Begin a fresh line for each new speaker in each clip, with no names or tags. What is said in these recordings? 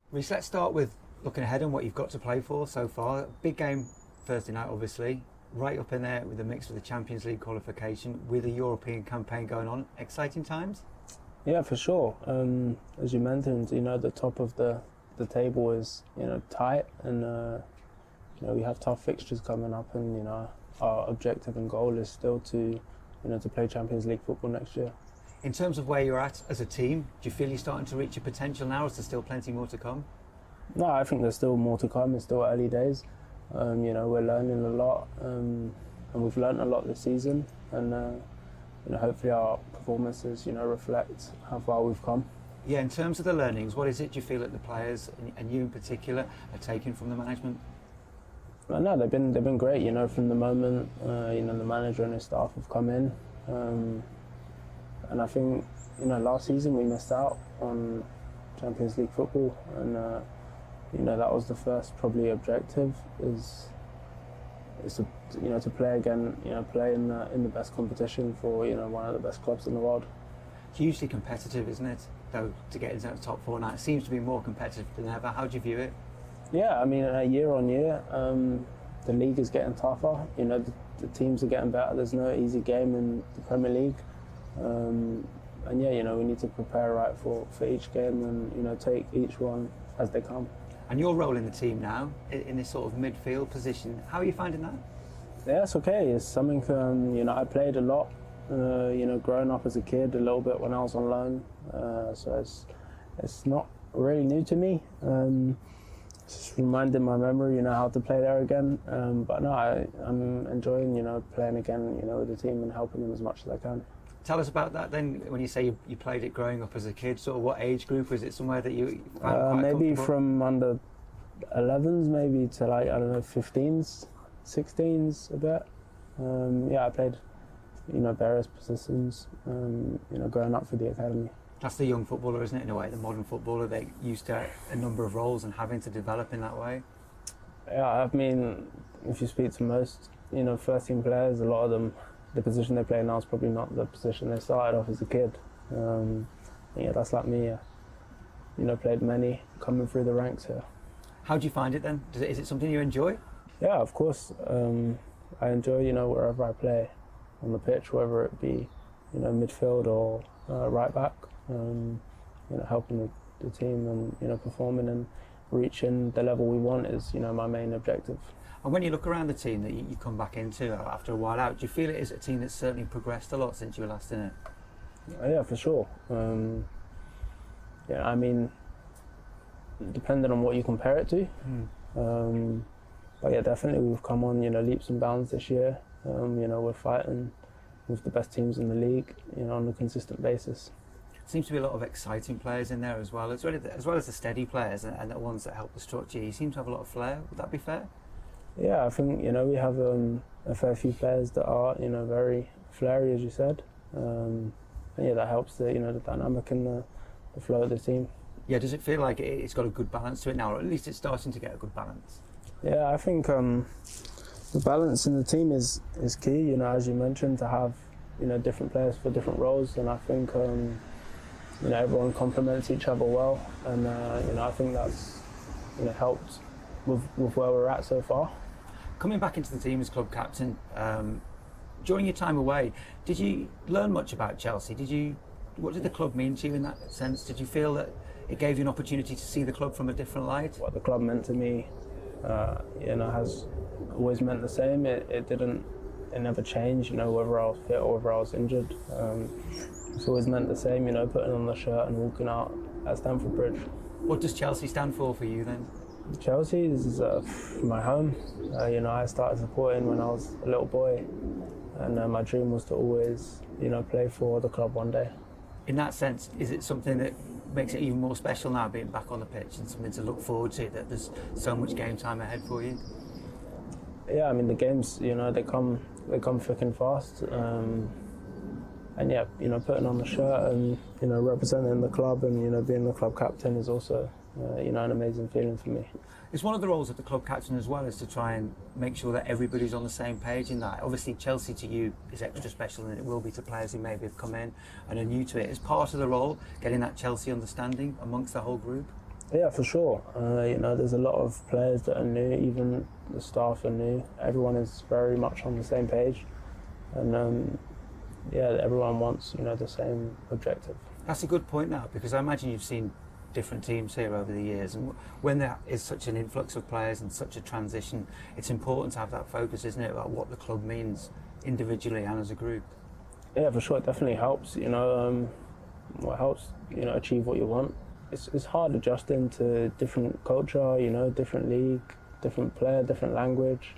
Reece, let's start with looking ahead on what you've got to play for so far. Big game Thursday night, obviously. Right up in there with the mix of the Champions League qualification, with a European campaign going on. Exciting times?
Yeah, for sure. As you mentioned, the top of the table is tight, and we have tough fixtures coming up, and our objective and goal is still to to play Champions League football next year.
In terms of where you're at as a team, do you feel you're starting to reach your potential now, or is there still plenty more to come?
No, I think there's still more to come. It's still early days. We're learning a lot, and we've learned a lot this season, and hopefully our performances reflect how far we've come.
Yeah, in terms of the learnings, what is it do you feel that the players, and you in particular, are taking from the management?
No, they've been great. From the moment the manager and his staff have come in, and I think last season we missed out on Champions League football, and that was the first probably objective is to play again, play in the best competition for one of the best clubs in the world.
Hugely competitive, isn't it? Though to get into the top four now, it seems to be more competitive than ever. How do you view it?
Yeah, I mean, year on year, the league is getting tougher. The teams are getting better. There's no easy game in the Premier League, and yeah, we need to prepare right for each game and take each one as they come.
And your role in the team now, in this sort of midfield position, how are you finding that?
Yeah, it's okay. It's something I played a lot. Growing up as a kid, a little bit when I was on loan, so it's not really new to me. Just reminding my memory, how to play there again. But no, I'm enjoying, playing again, with the team and helping them as much as I can.
Tell us about that then. When you say you played it growing up as a kid, sort of what age group was it? Somewhere that you found quite
maybe from under 11s, maybe to 15s, 16s a bit. I played, various positions. Growing up for the academy.
That's the young footballer, isn't it, in a way? The modern footballer, they're used to a number of roles and having to develop in that way.
Yeah, I mean, if you speak to most, first team players, a lot of them, the position they play now is probably not the position they started off as a kid. That's like me. Played many coming through the ranks here.
How do you find it then? Is it something you enjoy?
Yeah, of course. I enjoy, wherever I play on the pitch, whether it be, midfield or right back. Helping the team and performing and reaching the level we want is my main objective.
And when you look around the team that you come back into after a while out, do you feel it is a team that's certainly progressed a lot since you were last in it?
Yeah, for sure. I mean, depending on what you compare it to. But yeah, definitely we've come on leaps and bounds this year. We're fighting with the best teams in the league on a consistent basis.
Seems to be a lot of exciting players in there as well as the steady players and the ones that help the structure. You seem to have a lot of flair. Would that be fair?
Yeah, I think we have a fair few players that are very flary, as you said. And yeah, that helps the the dynamic and the flow of the team.
Yeah, does it feel like it's got a good balance to it now, or at least it's starting to get a good balance?
Yeah, I think the balance in the team is key. As you mentioned, to have different players for different roles, and I think everyone complements each other well, and I think that's helped with where we're at so far.
Coming back into the team as club captain, during your time away, did you learn much about Chelsea? What did the club mean to you in that sense? Did you feel that it gave you an opportunity to see the club from a different light? What
the club meant to me, has always meant the same. It never changed. Whether I was fit or whether I was injured. It's always meant the same. Putting on the shirt and walking out at Stamford Bridge.
What does Chelsea stand for you then?
Chelsea is my home. I started supporting when I was a little boy, and my dream was to always, play for the club one day.
In that sense, is it something that makes it even more special now, being back on the pitch, and something to look forward to, that there's so much game time ahead for you?
Yeah, I mean, the games, they come thick and fast. And yeah, putting on the shirt and representing the club and being the club captain is also an amazing feeling for me.
It's one of the roles of the club captain as well, is to try and make sure that everybody's on the same page in that. Obviously, Chelsea to you is extra special, and it will be to players who maybe have come in and are new to it. Is part of the role getting that Chelsea understanding amongst the whole group?
Yeah, for sure. There's a lot of players that are new, even the staff are new. Everyone is very much on the same page, and everyone wants the same objective.
That's a good point now, because I imagine you've seen different teams here over the years, and when there is such an influx of players and such a transition, it's important to have that focus, isn't it, about what the club means individually and as a group.
Yeah, for sure, it definitely helps. What helps achieve what you want. It's hard adjusting to different culture, different league, different player, different language,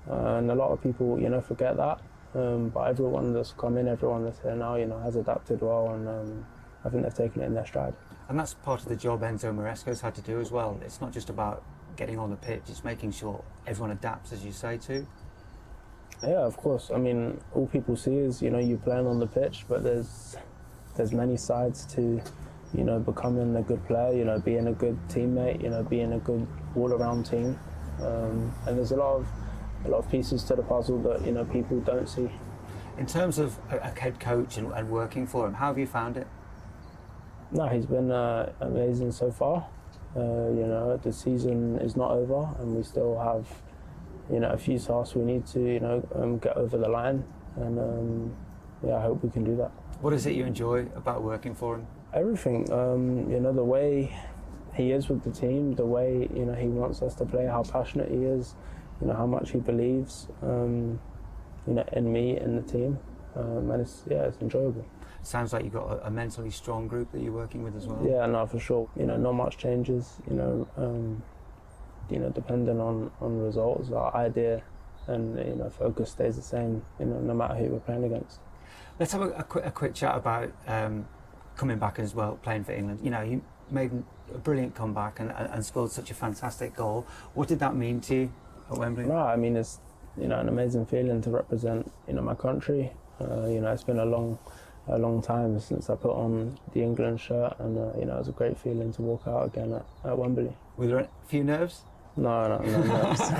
and a lot of people forget that. But everyone that's come in, everyone that's here now, has adapted well, and I think they've taken it in their stride.
And that's part of the job Enzo Maresco's had to do as well. It's not just about getting on the pitch, it's making sure everyone adapts, as you say, too.
Yeah, of course. I mean, all people see is, you playing on the pitch, but there's many sides to, becoming a good player, being a good teammate, being a good all-around team. And there's a lot of pieces to the puzzle that, people don't see.
In terms of a head coach and working for him, how have you found it?
No, he's been amazing so far. The season is not over, and we still have, a few tasks we need to, get over the line. And I hope we can do that.
What is it you enjoy about working for him?
Everything. The way he is with the team, the way he wants us to play, how passionate he is, how much he believes, in me, in the team, and it's enjoyable.
Sounds like you've got a mentally strong group that you're working with as well.
Yeah, no, for sure. Not much changes. Depending on results, our idea and focus stays the same. No matter who we're playing against.
Let's have a quick chat about coming back as well, playing for England. You made a brilliant comeback and scored such a fantastic goal. What did that mean to you at Wembley?
No, I mean, it's an amazing feeling to represent my country. It's been a long time since I put on the England shirt, and it was a great feeling to walk out again at Wembley.
Were there a few nerves?
No nerves.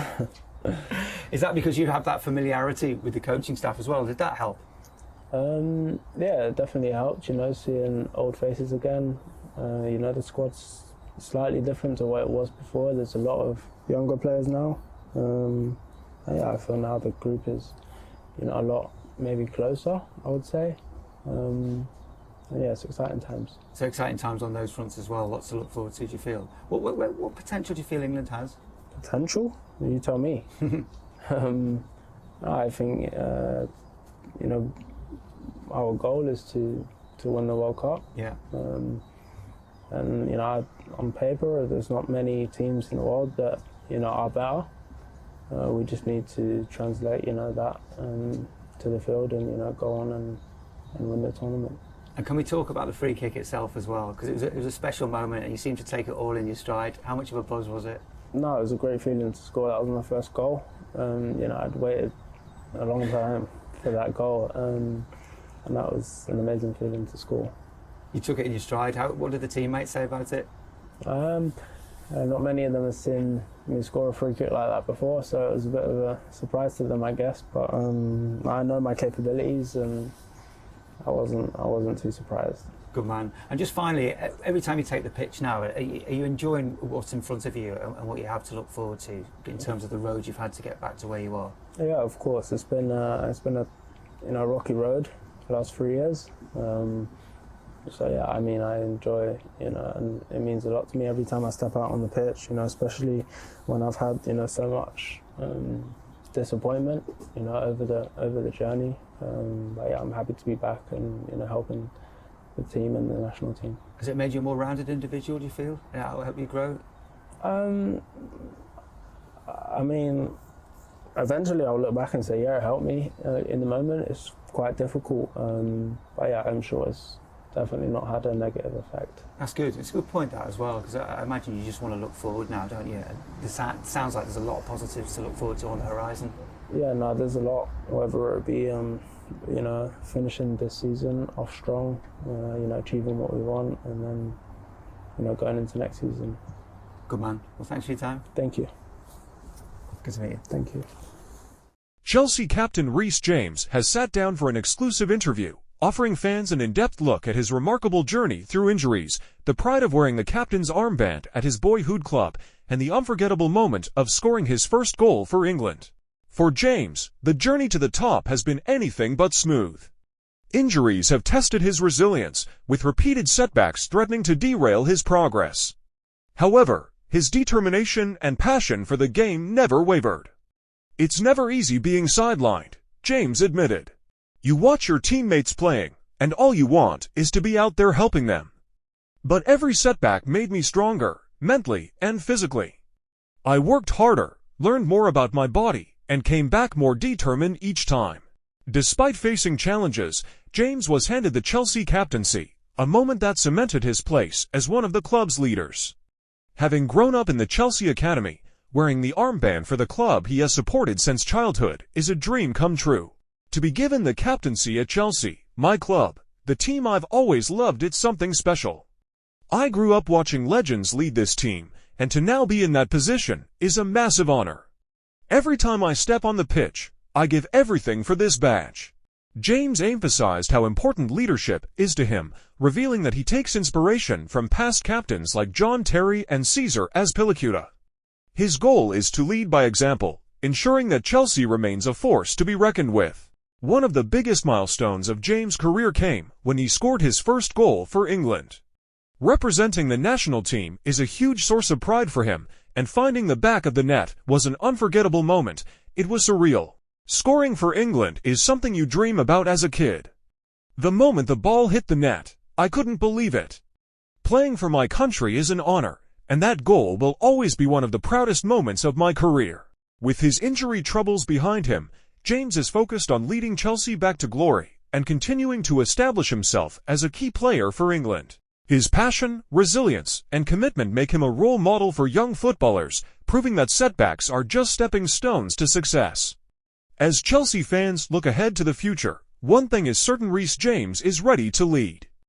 Is that because you have that familiarity with the coaching staff as well? Did that help?
Yeah, it definitely helped, seeing old faces again. The squad's slightly different to what it was before. There's a lot of younger players now. I feel now the group is, a lot maybe closer, I would say. It's exciting times.
So exciting times on those fronts as well. Lots to look forward to, do you feel? What potential do you feel England has?
Potential? You tell me. I think, our goal is to win the World Cup.
Yeah.
And on paper, there's not many teams in the world that are better. We just need to translate that to the field and go on and win the tournament.
And can we talk about the free kick itself as well? Because it was a special moment, and you seemed to take it all in your stride. How much of a buzz was it?
No, it was a great feeling to score. That was my first goal. I'd waited a long time for that goal. And that was an amazing feeling to score.
You took it in your stride. What did the teammates say about it?
Not many of them have seen me score a free kick like that before, so it was a bit of a surprise to them, I guess. But I know my capabilities, and I wasn't too surprised.
Good man. And just finally, every time you take the pitch now, are you enjoying what's in front of you and what you have to look forward to in terms of the road you've had to get back to where you are?
Yeah, of course. It's been a rocky road the last 3 years. So yeah, I mean, I enjoy, and it means a lot to me every time I step out on the pitch, especially when I've had, so much disappointment, over the journey. But yeah, I'm happy to be back and, helping the team and the national team.
Has it made you a more rounded individual, do you feel? Yeah, it'll help you grow?
I mean, eventually I'll look back and say, yeah, it helped me. In the moment, it's quite difficult. But yeah, I'm sure it's definitely not had a negative effect.
That's good. It's a good point, that as well, because I imagine you just want to look forward now, don't you? It sounds like there's a lot of positives to look forward to on the horizon.
Yeah, no, there's a lot, whether it be, finishing this season off strong, achieving what we want, and then, going into next season.
Good man. Well, thanks for your time.
Thank you.
Good to meet you.
Thank you.
Chelsea captain Reece James has sat down for an exclusive interview offering fans an in-depth look at his remarkable journey through injuries, the pride of wearing the captain's armband at his boyhood club, and the unforgettable moment of scoring his first goal for England. For James, the journey to the top has been anything but smooth. Injuries have tested his resilience, with repeated setbacks threatening to derail his progress. However, his determination and passion for the game never wavered. "It's never easy being sidelined," James admitted. "You watch your teammates playing, and all you want is to be out there helping them. But every setback made me stronger, mentally and physically. I worked harder, learned more about my body, and came back more determined each time." Despite facing challenges, James was handed the Chelsea captaincy, a moment that cemented his place as one of the club's leaders. Having grown up in the Chelsea academy, wearing the armband for the club he has supported since childhood is a dream come true. To be given the captaincy at Chelsea, my club, the team I've always loved, it's something special. I grew up watching legends lead this team, and to now be in that position is a massive honor. Every time I step on the pitch, I give everything for this badge. James emphasized how important leadership is to him, revealing that he takes inspiration from past captains like John Terry and Cesar Azpilicueta. His goal is to lead by example, ensuring that Chelsea remains a force to be reckoned with. One of the biggest milestones of James' career came when he scored his first goal for England. Representing the national team is a huge source of pride for him, and finding the back of the net was an unforgettable moment. It was surreal. Scoring for England is something you dream about as a kid. The moment the ball hit the net, I couldn't believe it. Playing for my country is an honor, and that goal will always be one of the proudest moments of my career. With his injury troubles behind him, James is focused on leading Chelsea back to glory and continuing to establish himself as a key player for England. His passion, resilience, and commitment make him a role model for young footballers, proving that setbacks are just stepping stones to success. As Chelsea fans look ahead to the future, one thing is certain: Reece James is ready to lead.